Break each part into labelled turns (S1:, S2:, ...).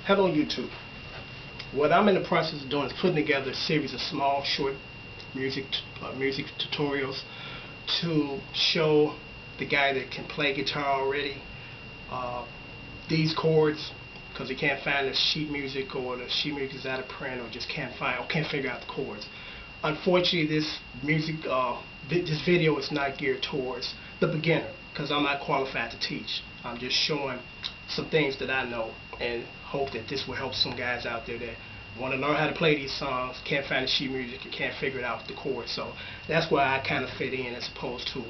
S1: Hello YouTube. What I'm in the process of doing is putting together a series of small, short music tutorials to show the guy that can play guitar already these chords, because he can't find the sheet music, or the sheet music is out of print, or just can't figure out the chords. Unfortunately, this video is not geared towards the beginner, because I'm not qualified to teach. I'm just showing some things that I know, and hope that this will help some guys out there that want to learn how to play these songs, can't find the sheet music, and can't figure it out with the chords. So that's where I kind of fit in, as opposed to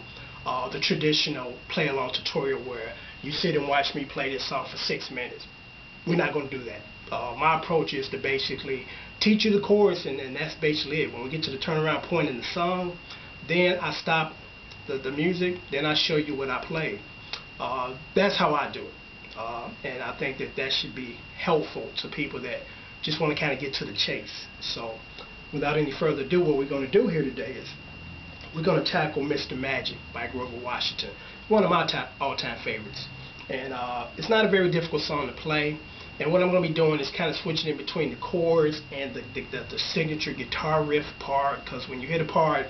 S1: the traditional play-along tutorial where you sit and watch me play this song for 6 minutes. We're not going to do that. My approach is to basically teach you the chords, and that's basically it. When we get to the turnaround point in the song, then I stop the music, then I show you what I played. That's how I do it. And I think that should be helpful to people that just want to kind of get to the chase. So without any further ado, what we're going to do here today is we're going to tackle Mr. Magic by Grover Washington. One of my all-time favorites. And it's not a very difficult song to play. And what I'm going to be doing is kind of switching in between the chords and the signature guitar riff part, because when you hit a part,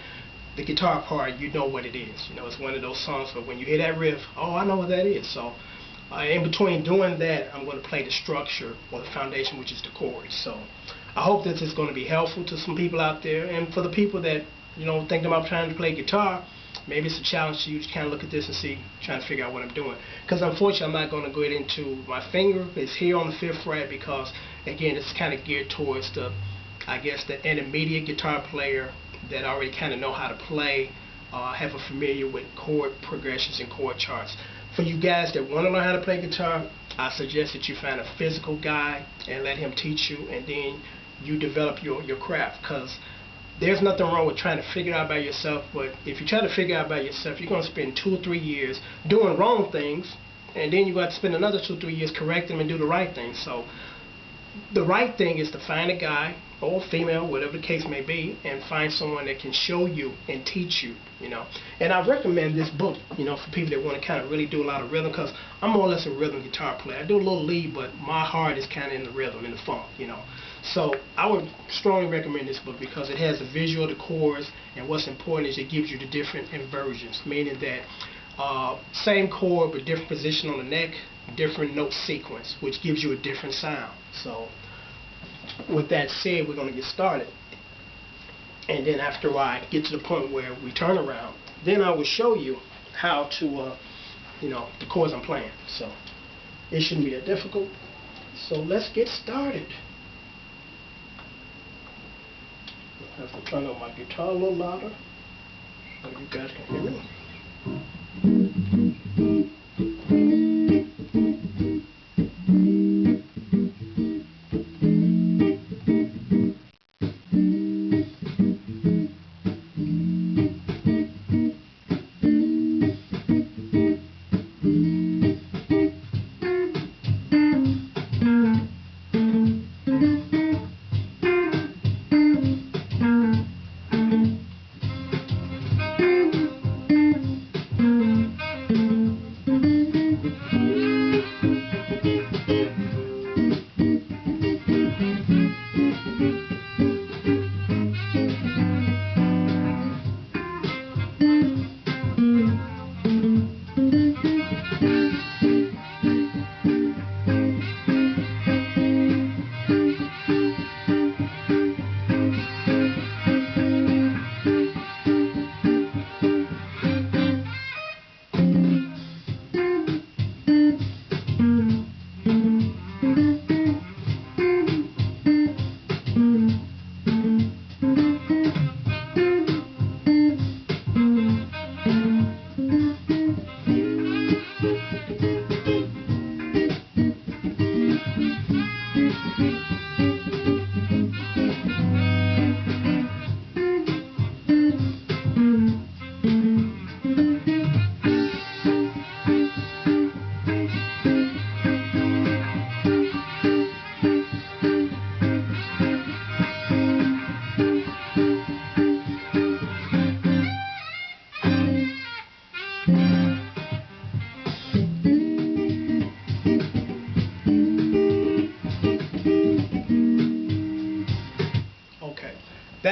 S1: the guitar part, you know what it is. You know, it's one of those songs where when you hear that riff, oh, I know what that is. So in between doing that, I'm going to play the structure or the foundation, which is the chords. So I hope this is going to be helpful to some people out there, and for the people that, you know, think about trying to play guitar, maybe it's a challenge to you to kind of look at this and see, trying to figure out what I'm doing. Because unfortunately, I'm not going to go into my finger. It's here on the 5th fret because, again, it's kind of geared towards the, I guess, the intermediate guitar player that already kind of know how to play, have a familiar with chord progressions and chord charts. For you guys that want to learn how to play guitar, I suggest that you find a physical guy and let him teach you, and then you develop your craft. Because there's nothing wrong with trying to figure it out by yourself, but if you try to figure it out by yourself, you're going to spend 2 or 3 years doing wrong things, and then you're going to have to spend another 2 or 3 years correcting them and do the right thing. So the right thing is to find a guy or female, whatever the case may be, and find someone that can show you and teach you, you know. And I recommend this book, you know, for people that want to kind of really do a lot of rhythm, because I'm more or less a rhythm guitar player. I do a little lead, but my heart is kind of in the rhythm, in the funk, you know. So I would strongly recommend this book because it has a visual of the chords, and what's important is it gives you the different inversions, meaning that same chord but different position on the neck, different note sequence, which gives you a different sound. So with that said, we're going to get started, and then after I get to the point where we turn around, then I will show you how to you know, the chords I'm playing. So it shouldn't be that difficult, so let's get started. I have to turn on my guitar a little louder so you guys can hear me.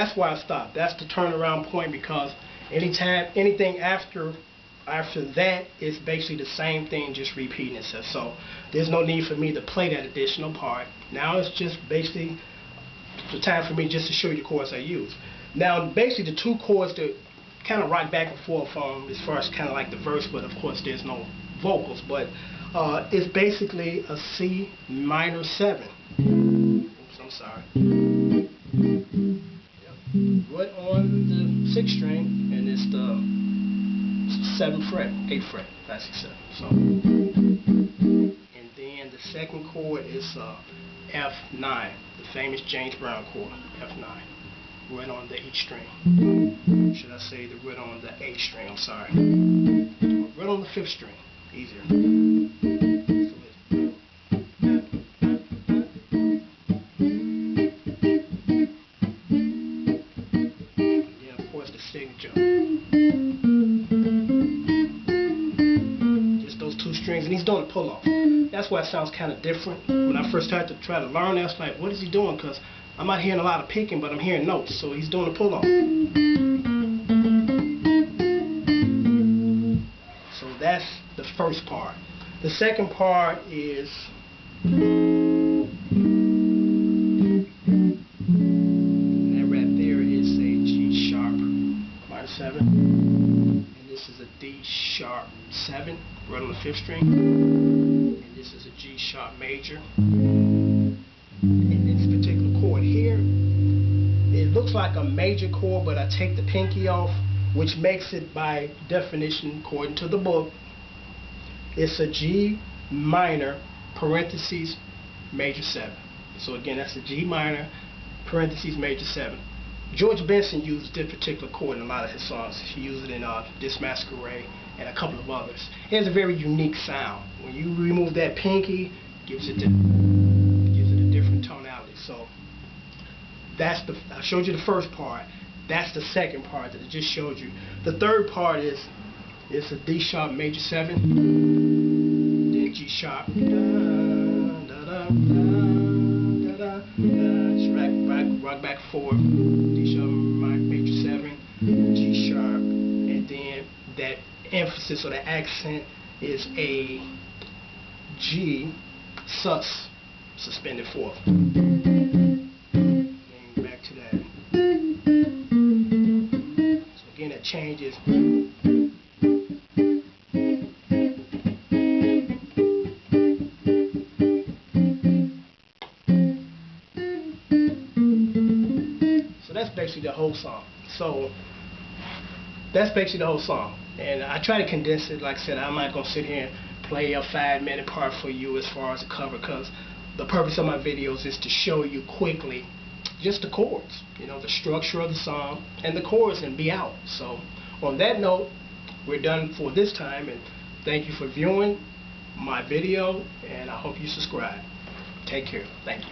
S1: that's why I stopped. That's the turnaround point, because anything after that is basically the same thing, just repeating itself. So there's no need for me to play that additional part. Now it's just basically the time for me just to show you the chords I use. Now basically the two chords that kind of rock back and forth as far as kind of like the verse, but of course there's no vocals, but it's basically a C minor 7. Oops, I'm sorry. Yep. Right on the 6th string, and it's the 7th fret, 8th fret, 5, 6, 7. So, and then the second chord is F9, the famous James Brown chord, F9, right on the E string. Should I say the right on the 8th string? I'm sorry. Right on the 5th string, easier. And then of course the signature. Strings, and he's doing a pull-off. That's why it sounds kind of different. When I first started to try to learn, I was like, what is he doing? Because I'm not hearing a lot of picking, but I'm hearing notes. So he's doing a pull-off. So that's the first part. The second part is that right there is a G sharp minor 7. And this is a D sharp 7. Right on the 5th string, and this is a G sharp major. And this particular chord here, it looks like a major chord, but I take the pinky off, which makes it, by definition, according to the book, it's a G minor parentheses major 7. So again, that's a G minor parentheses major 7. George Benson used this particular chord in a lot of his songs. He used it in This Masquerade and a couple of others. It has a very unique sound. When you remove that pinky, gives it a different tonality. So that's I showed you the first part. That's the second part that I just showed you. The third part is a D sharp major 7, then G sharp, just rock back forward, D sharp major 7, G sharp, and then that emphasis or the accent is a G sus suspended fourth. Getting back to that. So again, it changes. So that's basically the whole song. So that's basically the whole song. And I try to condense it. Like I said, I'm not going to sit here and play a 5-minute part for you as far as a cover, because the purpose of my videos is to show you quickly just the chords, you know, the structure of the song and the chords, and be out. So on that note, we're done for this time, and thank you for viewing my video, and I hope you subscribe. Take care. Thank you.